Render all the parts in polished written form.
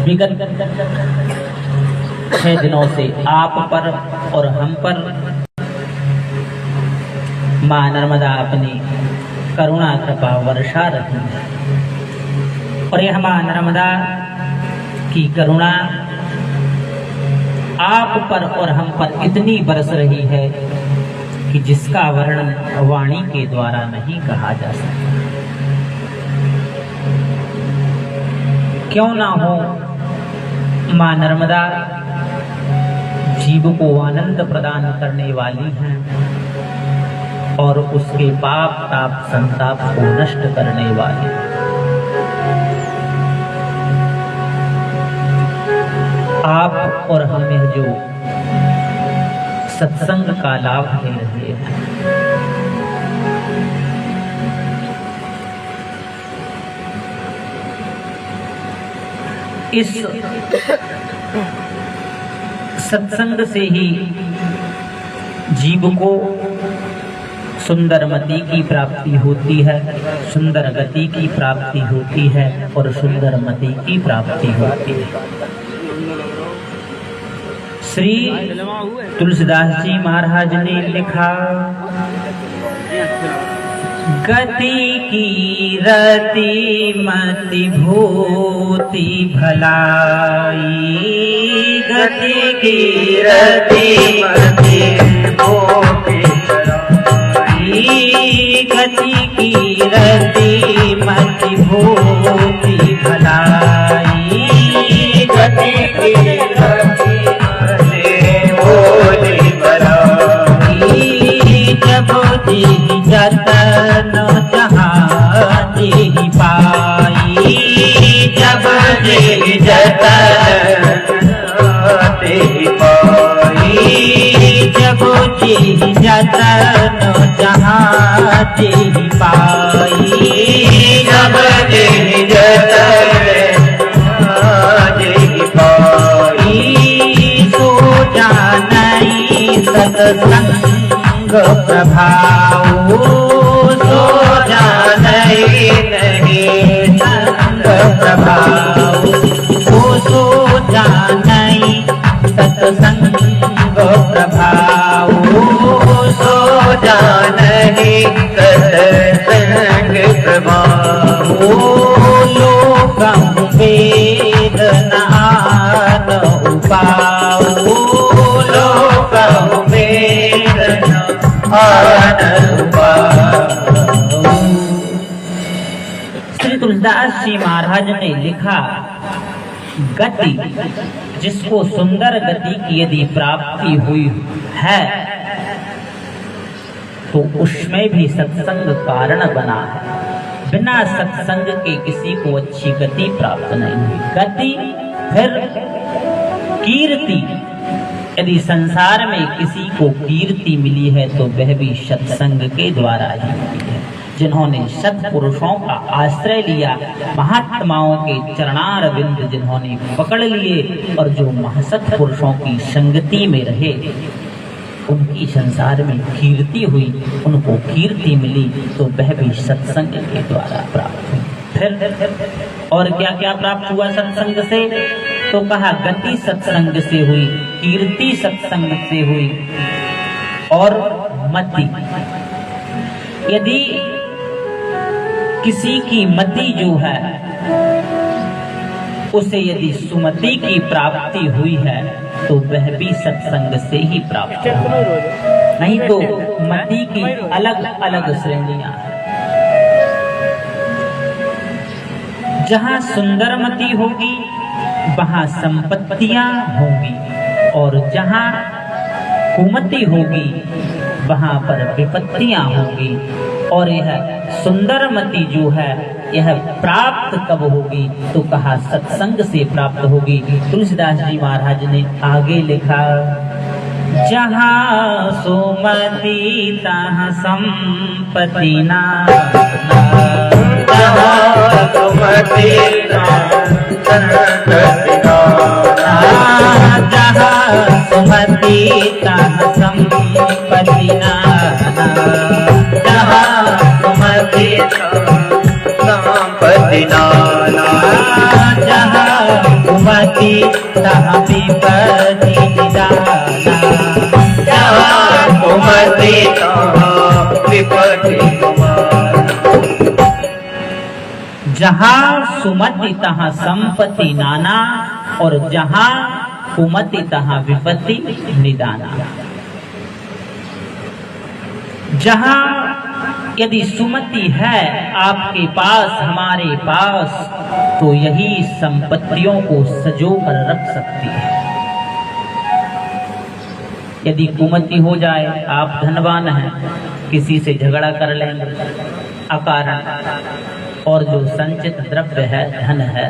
विगत 6 दिनों से आप पर और हम पर माँ नर्मदा अपनी करुणा कृपा वर्षा रही है। और यह माँ नर्मदा की करुणा आप पर और हम पर इतनी बरस रही है कि जिसका वर्णन वाणी के द्वारा नहीं कहा जा सकता। क्यों ना हो माँ नर्मदा जीव को आनंद प्रदान करने वाली हैं और उसके पाप ताप संताप को नष्ट करने वाली। आप और हमें जो सत्संग का लाभ ले रहे हैं, इस सत्संग से ही जीव को सुंदर मति की प्राप्ति होती है, सुंदर गति की प्राप्ति होती है और सुंदर मति की प्राप्ति होती है। श्री तुलसीदास जी महाराज ने लिखा, गति की रति मति भूति भलाई, गति की रति मति भूति भलाई, गति की रति मति भूति भलाई, गति की रति मति भूति भलाई। जब जी जतन जहाँ जी पाई, जब जी जतन ते पाई, जब जी जतन जहाँ जी पाई, जब जी जतन जी पाई, सो जानई सत्संग प्रभाव, सो जानई नहीं संग प्रभाव, सो जानई सत्संग प्रभाव, सो जानई सत्संग प्रभाव। लोकं वेद नान उपाओ, लोकं वेद श्री तुलसीदास जी महाराज ने लिखा, गति जिसको सुंदर गति की यदि प्राप्ति हुई है तो उसमें भी सत्संग कारण बना है। बिना सत्संग के किसी को अच्छी गति प्राप्त नहीं हुई। गति फिर कीर्ति, यदि संसार में किसी को कीर्ति मिली है तो वह भी सत्संग के द्वारा ही मिली है। जिन्होंने सत्पुरुषों का आश्रय लिया, महात्माओं के चरणार बिंद जिन्होंने पकड़ लिए और जो महासत्पुरुषों की संगति में रहे, उनकी संसार में कीर्ति हुई, उनको कीर्ति मिली तो वह भी सत्संग के द्वारा प्राप्त हुई। फिर और क्या क्या प्राप्त हुआ सत्संग से? तो कहा गति सत्संग से हुई, कीर्ति सत्संग से हुई और मति। यदि किसी की मति जो है उसे यदि सुमति की प्राप्ति हुई है तो वह भी सत्संग से ही प्राप्त है। नहीं तो मति की अलग अलग श्रेणियां हैं। जहां सुंदर मति होगी वहां संपत्तियां होंगी और जहां कुमति होगी वहां पर विपत्तियां होंगी। और यह सुंदर मति जो है यह प्राप्त कब होगी? तो कहा सत्संग से प्राप्त होगी। तुलसीदास जी महाराज ने आगे लिखा, जहाँ सुमति तहाँ संपत्ति ना, जहाँ सुमति तहाँ संपत्ति ना, जहाँ सुमति तहाँ संपत्ति ना, जहाँ सुमति संपत्ति नाना, जहाँ सुमति तहाँ विपत्ति निदाना। जहाँ सुमति तहाँ विपत्ति निदाना। जहाँ सुमति तहाँ संपत्ति नाना और जहाँ कुमति तहाँ विपत्ति निदाना। जहाँ यदि सुमति है आपके पास, हमारे पास, तो यही संपत्तियों को सजो कर रख सकती है। यदि कुमति हो जाए, आप धनवान हैं, किसी से झगड़ा कर लेंगे अकारण, और जो संचित द्रव्य है, धन है,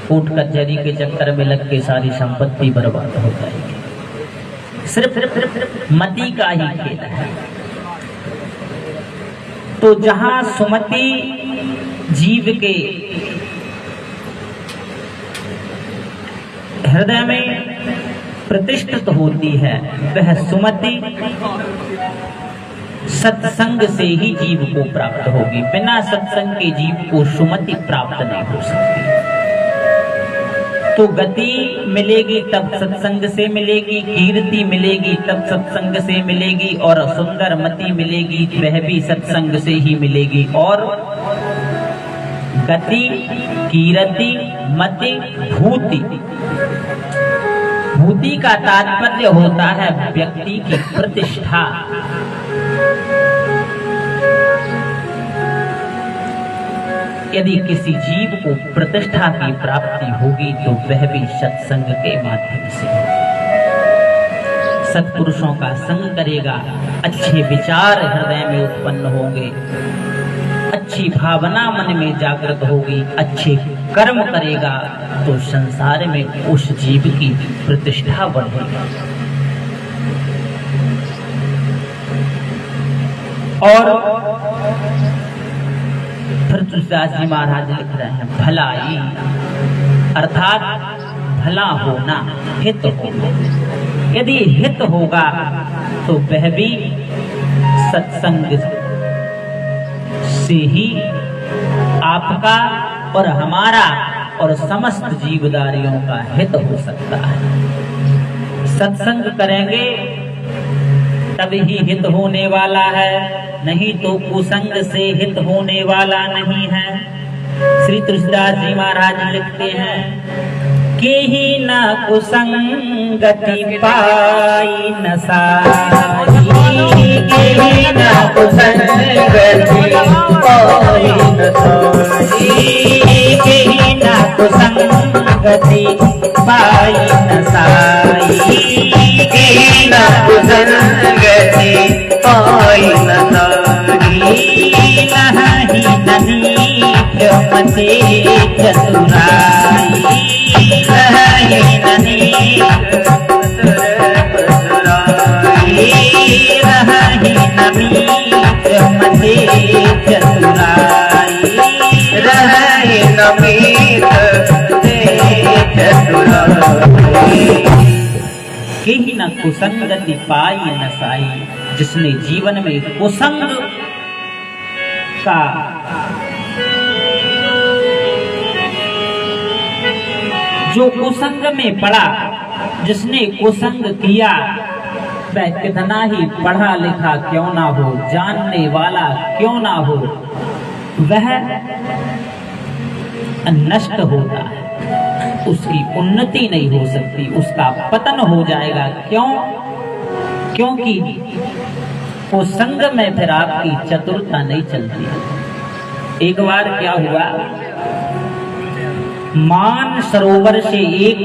कोर्ट कचहरी के चक्कर में लग के सारी संपत्ति बर्बाद हो जाएगी। सिर्फ मति का ही खेल है। तो जहां सुमति जीव के हृदय में प्रतिष्ठित होती है, वह सुमति सत्संग से ही जीव को प्राप्त होगी। बिना सत्संग के जीव को सुमति प्राप्त नहीं हो सकती। तो गति मिलेगी तब सत्संग से मिलेगी, कीर्ति मिलेगी तब सत्संग से मिलेगी, और सुंदर मति मिलेगी वह भी सत्संग से ही मिलेगी। और गति, कीर्ति, मति, भूति, भूति का तात्पर्य होता है व्यक्ति की प्रतिष्ठा। यदि किसी जीव को प्रतिष्ठा की प्राप्ति होगी तो वह भी सत्संग के माध्यम से। सत्पुरुषों का संग करेगा, अच्छे विचार हृदय में उत्पन्न होंगे, अच्छी भावना मन में जागृत होगी, अच्छे कर्म करेगा तो संसार में उस जीव की प्रतिष्ठा बढ़ेगी। और फिर तुलसीदास जी महाराज लिख रहे हैं, भलाई अर्थात भला होना, हित होना। यदि हित होगा तो वह भी सत्संग से ही आपका और हमारा और समस्त जीवदारियों का हित हो सकता है। सत्संग करेंगे तभी ही हित होने वाला है, नहीं तो कुसंग से हित होने वाला नहीं है। श्री तुलसीदास जी महाराज लिखते हैं, के ही न कुसंगति पाई न साई, के ही न कुसंगति पाई न साई, के ही न कुसंगति पाई न साई, के ही न कुसंगति पाई न साई। नहीं नहीं मते चतुराई, नहीं नहीं रही नमी मते चतुराई, रहे नमीत चतुराई। केहि न कुसंगति पाई न साई, जिसने जीवन में कुसंग का जो कुसंग में पड़ा, जिसने कुसंग किया, वह कितना ही पढ़ा लिखा क्यों ना हो, जानने वाला क्यों ना हो, वह नष्ट होता है, उसकी उन्नति नहीं हो सकती, उसका पतन हो जाएगा। क्यों? क्योंकि वो संग में फिर आपकी चतुरता नहीं चलती। एक बार क्या हुआ, मान सरोवर से एक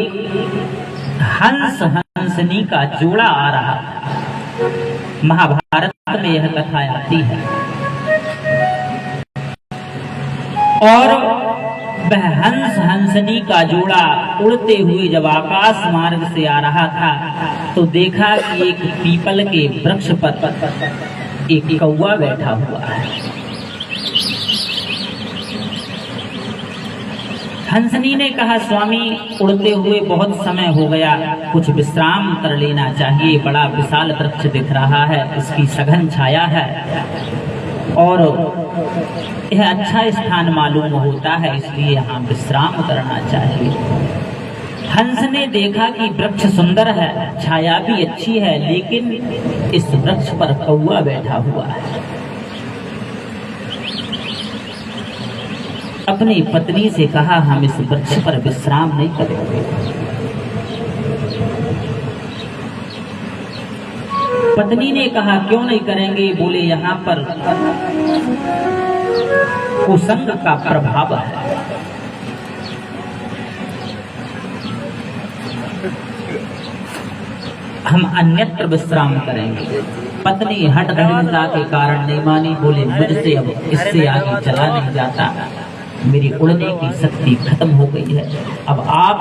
हंस हंसनी का जोड़ा आ रहा था। महाभारत में यह कथा आती है। और वह हंस हंसनी का जोड़ा उड़ते हुए जब आकाश मार्ग से आ रहा था तो देखा कि एक पीपल के वृक्ष पर एक कौवा बैठा हुआ है। हंसनी ने कहा, स्वामी उड़ते हुए बहुत समय हो गया, कुछ विश्राम कर लेना चाहिए, बड़ा विशाल वृक्ष दिख रहा है, इसकी सघन छाया है, और यह अच्छा स्थान मालूम होता है, इसलिए यहाँ विश्राम करना चाहिए। हंस ने देखा कि वृक्ष सुंदर है, छाया भी अच्छी है, लेकिन इस वृक्ष पर कौवा बैठा हुआ है। अपनी पत्नी से कहा, हम इस वृक्ष पर विश्राम नहीं करेंगे। पत्नी ने कहा, क्यों नहीं करेंगे? बोले, यहाँ पर कुसंग का प्रभाव है। हम अन्यत्र विश्राम करेंगे। पत्नी हठधर्मिता के कारण नहीं मानी। बोले, मुझसे अब इससे आगे चला नहीं जाता, मेरी उड़ने की शक्ति खत्म हो गई है। अब आप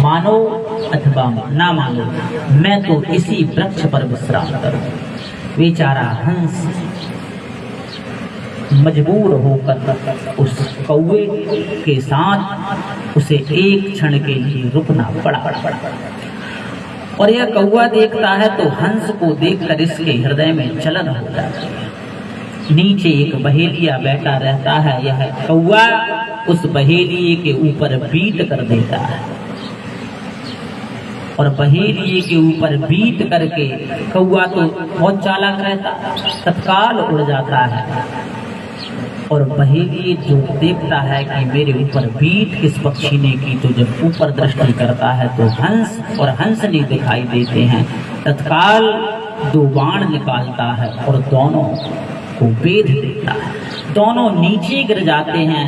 मानो अथवा ना मानो, मैं तो इसी वृक्ष पर विश्राम करूं। बेचारा हंस मजबूर होकर उस कौवे के साथ उसे एक क्षण के लिए रुकना पड़ा। और यह कौवा देखता है तो हंस को देखकर इसके हृदय में जलन हो जाती है। नीचे एक बहेलिया बैठा रहता है, यह कौवा उस बहेलिए के ऊपर बीट कर देता है और बहेलिए के ऊपर बीट करके कौवा तो बहुत चालाक रहता, तत्काल उड़ जाता है। और बहेलिए जो देखता है कि मेरे ऊपर बीट किस पक्षी ने की, तो जब ऊपर दृष्टि करता है तो हंस और हंसनी दिखाई देते हैं। तत्काल 2 बाण निकालता है और दोनों को बेध देता है। दोनों नीचे गिर जाते हैं,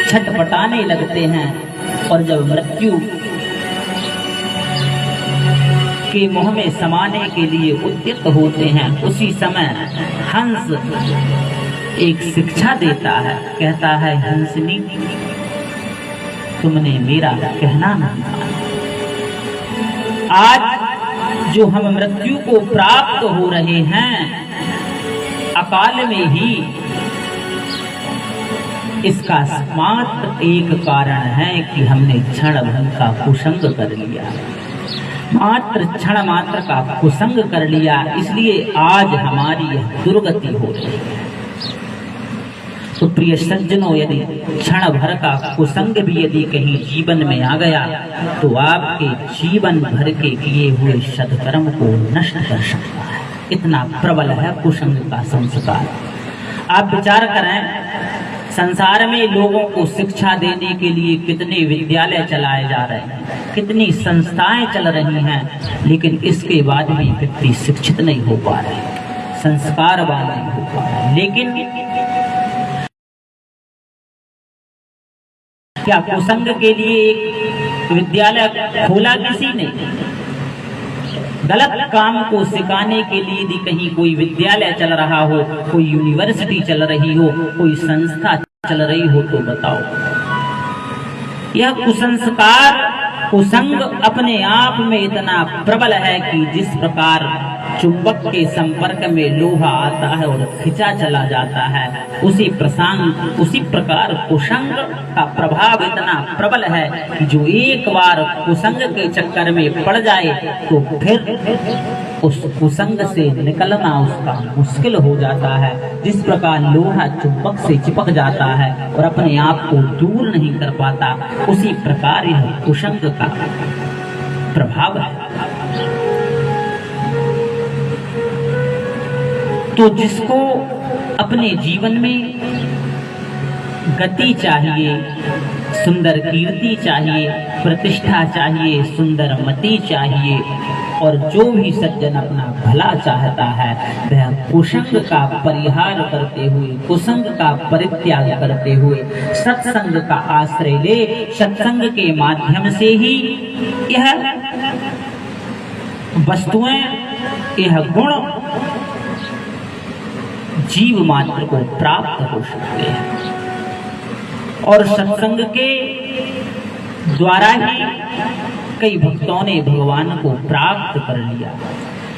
छटपटाने लगते हैं और जब मृत्यु के मुंह में समाने के लिए उद्यत होते हैं, उसी समय हंस एक शिक्षा देता है। कहता है, हंसनी, तुमने मेरा कहना नहीं माना। आज जो हम मृत्यु को प्राप्त हो रहे हैं, अकाल में ही, इसका मात्र एक कारण है कि हमने क्षण भर का कुसंग कर लिया। मात्र क्षण मात्र का कुसंग कर लिया, इसलिए आज हमारी यह दुर्गति हो रही है। तो प्रिय सज्जनों, यदि क्षण भर का कुसंग भी यदि कहीं जीवन में आ गया तो आपके जीवन भर के किए हुए सत्कर्म को नष्ट कर सकता है। इतना प्रबल है कुसंग का संस्कार। आप विचार करें, संसार में लोगों को शिक्षा देने के लिए कितने विद्यालय चलाए जा रहे हैं, कितनी संस्थाएं चल रही हैं, लेकिन इसके बाद भी व्यक्ति शिक्षित नहीं हो पा रहे, संस्कारवान नहीं हो पा रहे। लेकिन क्या कुसंग के लिए एक विद्यालय खोला किसी ने? गलत काम को सिखाने के लिए यदि कहीं कोई विद्यालय चल रहा हो, कोई यूनिवर्सिटी चल रही हो, कोई संस्था चल रही हो, तो बताओ, यह कुसंस्कार, कुसंग अपने आप में इतना प्रबल है कि जिस प्रकार चुंबक के संपर्क में लोहा आता है और खिंचा चला जाता है, उसी प्रकार कुसंग का प्रभाव इतना प्रबल है कि जो एक बार कुसंग के चक्कर में पड़ जाए तो फिर उस कुसंग से निकलना उसका मुश्किल हो जाता है। जिस प्रकार लोहा चुंबक से चिपक जाता है और अपने आप को दूर नहीं कर पाता, उसी प्रकार यह कुसंग का प्रभाव है। तो जिसको अपने जीवन में गति चाहिए, सुंदर कीर्ति चाहिए, प्रतिष्ठा चाहिए, सुंदर मति चाहिए, और जो भी सज्जन अपना भला चाहता है वह कुसंग का परिहार करते हुए, कुसंग का परित्याग करते हुए सत्संग का आश्रय ले। सत्संग के माध्यम से ही यह वस्तुएं, यह गुण जीव मात्र को प्राप्त हो सकते हैं। और सत्संग के द्वारा ही कई भक्तों ने भगवान को प्राप्त कर लिया।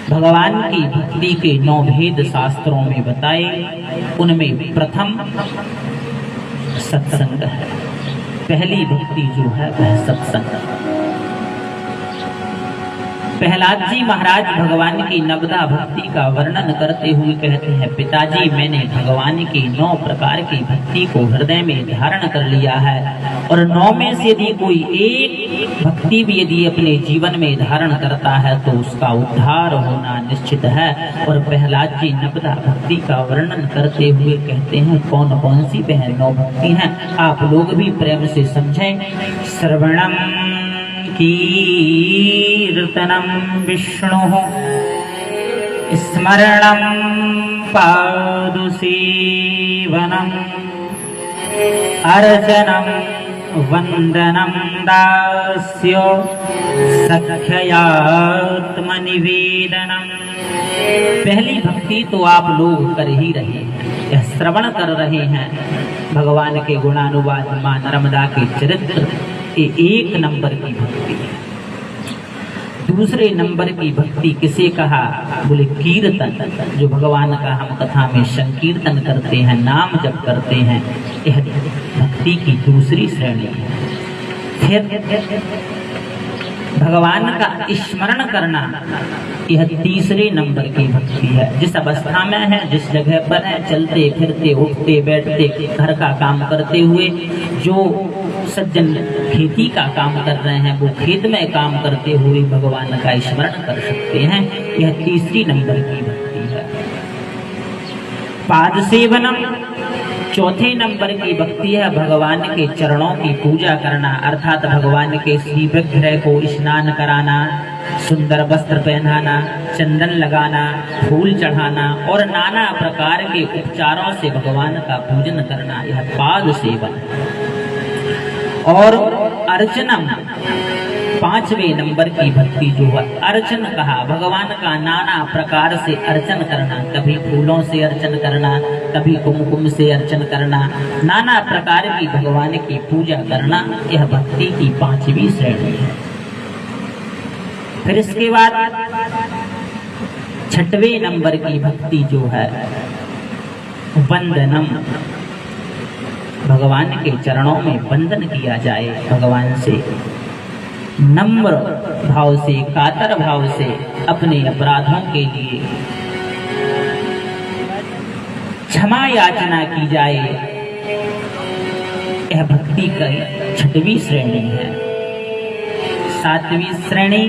भगवान की भक्ति के 9 भेद शास्त्रों में बताए, उनमें प्रथम सत्संग है। पहली भक्ति जो है वह सत्संग। प्रहलाद जी महाराज भगवान की नवदा भक्ति का वर्णन करते हुए कहते हैं, पिताजी मैंने भगवान की 9 प्रकार की भक्ति को हृदय में धारण कर लिया है और 9 में से यदि कोई एक भक्ति भी यदि अपने जीवन में धारण करता है तो उसका उद्धार होना निश्चित है। और प्रहलाद जी नवदा भक्ति का वर्णन करते हुए कहते हैं, कौन कौन सी वह 9 भक्ति हैं, आप लोग भी प्रेम से समझें। श्रवणम कीर्तनम विष्णु स्मरणम पादुसेवनम अर्चनम वंदनम दास्य सख्यात्मनिवेदनम। पहली भक्ति तो आप लोग कर ही रहे हैं, यह श्रवण कर रहे हैं भगवान के गुणानुवाद, मां नर्मदा के चरित्र, ये 1 नंबर की भक्ति है। दूसरे नंबर की भक्ति किसे कहा, बोले कीर्तन, जो भगवान का हम कथा में संकीर्तन करते हैं, नाम जप करते हैं, यह भक्ति की दूसरी श्रेणी है। फिर भगवान का स्मरण करना, यह तीसरे नंबर की भक्ति है। जिस अवस्था में है, जिस जगह पर है, चलते फिरते उठते बैठते घर का काम करते हुए, जो सज्जन खेती का काम कर रहे हैं वो खेत में काम करते हुए भगवान का स्मरण कर सकते हैं, यह तीसरी नंबर की भक्ति है। पाद सेवनम चौथे नंबर की भक्ति है, भगवान के चरणों की पूजा करना, अर्थात भगवान के श्री विग्रह को स्नान कराना, सुंदर वस्त्र पहनाना, चंदन लगाना, फूल चढ़ाना और नाना प्रकार के उपचारों से भगवान का पूजन करना, यह पाद सेवन। और अर्चनम 5वें नंबर की भक्ति जो है अर्चन कहा, भगवान का नाना प्रकार से अर्चन करना, कभी फूलों से अर्चन करना, कभी कुमकुम से अर्चन करना, नाना प्रकार की भगवान की पूजा करना, यह भक्ति की 5वीं श्रेणी है। फिर इसके बाद 6वें नंबर की भक्ति जो है वंदनम, भगवान के चरणों में वंदन किया जाए, भगवान से नम्र भाव से, कातर भाव से अपने अपराधों के लिए क्षमा याचना की जाए, यह भक्ति की 6वीं श्रेणी है। 7वीं श्रेणी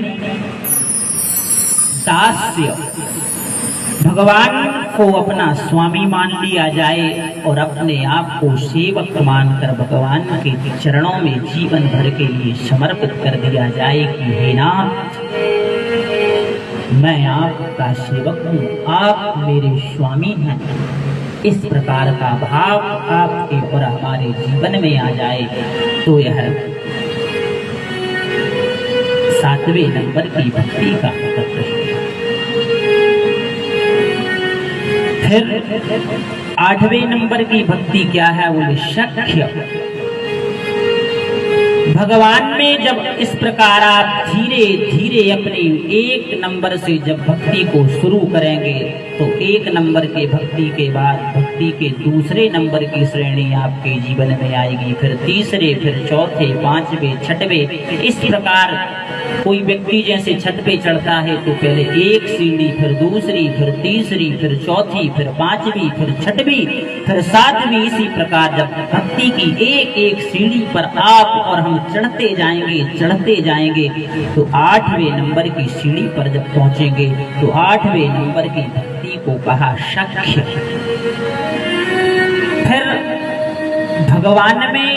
दास्य, भगवान को अपना स्वामी मान लिया जाए और अपने आप को सेवक मानकर भगवान के चरणों में जीवन भर के लिए समर्पित कर दिया जाए कि हे नाथ, मैं आपका सेवक हूँ, आप मेरे स्वामी हैं। इस प्रकार का भाव आपके और हमारे जीवन में आ जाए तो यह 7वें नंबर की भक्ति का तत्व है। फिर 8वें नंबर की भक्ति क्या है, वो सख्य। भगवान में जब इस प्रकार आप धीरे धीरे अपने 1 नंबर से जब भक्ति को शुरू करेंगे तो 1 नंबर के भक्ति के बाद भक्ति के दूसरे नंबर की श्रेणी आपके जीवन में आएगी, फिर तीसरे, फिर चौथे, 5वें, 6वें। इस प्रकार कोई व्यक्ति जैसे छत पे चढ़ता है तो पहले 1 सीढ़ी, फिर दूसरी, फिर तीसरी, फिर चौथी, फिर 5वीं, फिर 6वीं, फिर 7वीं। इसी प्रकार जब भक्ति की 1-1 सीढ़ी पर आप और हम चढ़ते जाएंगे तो 8वें नंबर की सीढ़ी पर जब पहुंचेंगे तो 8वें नंबर की भक्ति को कहा सख्य। फिर भगवान में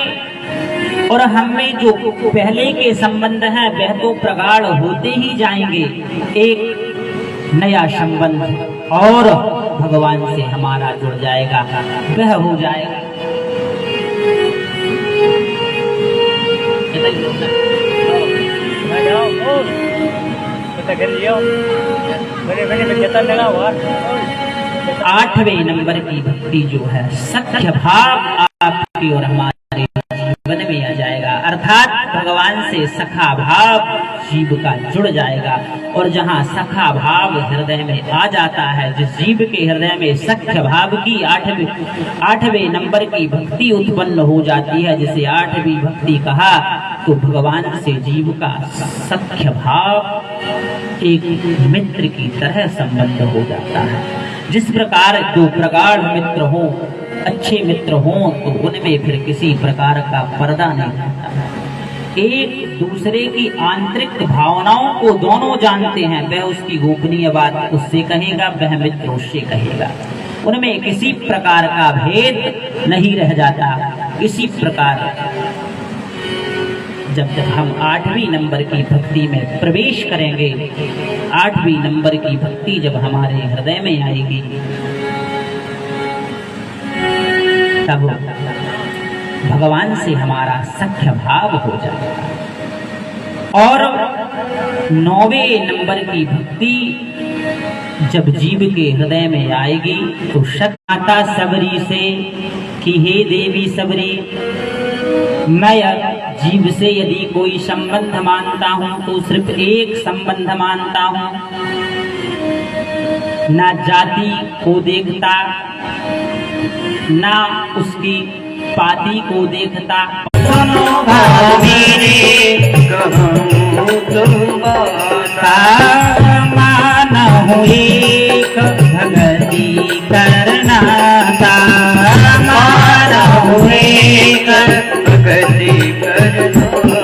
और हम में जो पहले के संबंध हैं वह तो प्रगाढ़ होते ही जाएंगे, एक नया संबंध और भगवान से हमारा जुड़ जाएगा, वह हो जाएगा। आठवें नंबर की भक्ति जो है सख्य भाव आपकी और हमारे जीवन में आ जाएगा, अर्थात अर्थात भगवान से सखा भाव जीव का जुड़ जाएगा। और जहाँ सखा भाव हृदय में आ जाता है, जिस जीव के हृदय में सख्य भाव की आठवें नंबर की भक्ति उत्पन्न हो जाती है, जिसे 8वीं भक्ति कहा, तो भगवान से जीव का सख्य भाव एक मित्र की तरह संबंध हो जाता है। जिस प्रकार दो प्रगाढ़ मित्र हो, अच्छे मित्र हों, तो उनमें फिर किसी प्रकार का पर्दा नहीं होता। एक दूसरे की आंतरिक भावनाओं को दोनों जानते हैं। वह उसकी गोपनीय बात उससे कहेगा, वह मित्र उससे कहेगा। उनमें किसी प्रकार का भेद नहीं रह जाता। इसी प्रकार जब तक हम 8वीं नंबर की भक्ति में प्रवेश करेंगे, 8वीं नंबर की भक्ति जब हमारे हृदय में आएगी, तब भगवान से हमारा सख्य भाव हो जाएगा। और 9वें नंबर की भक्ति जब जीव के हृदय में आएगी, तो शक्ति माता सबरी से कि हे देवी सबरी, मैं जीव से यदि कोई संबंध मानता हूं तो सिर्फ एक संबंध मानता हूं, ना जाति को देखता, ना उसकी पाती को देखता। सुनो भाभी कहूँ तुम मानहु एक भगति करना था, मानहु एक भगति करना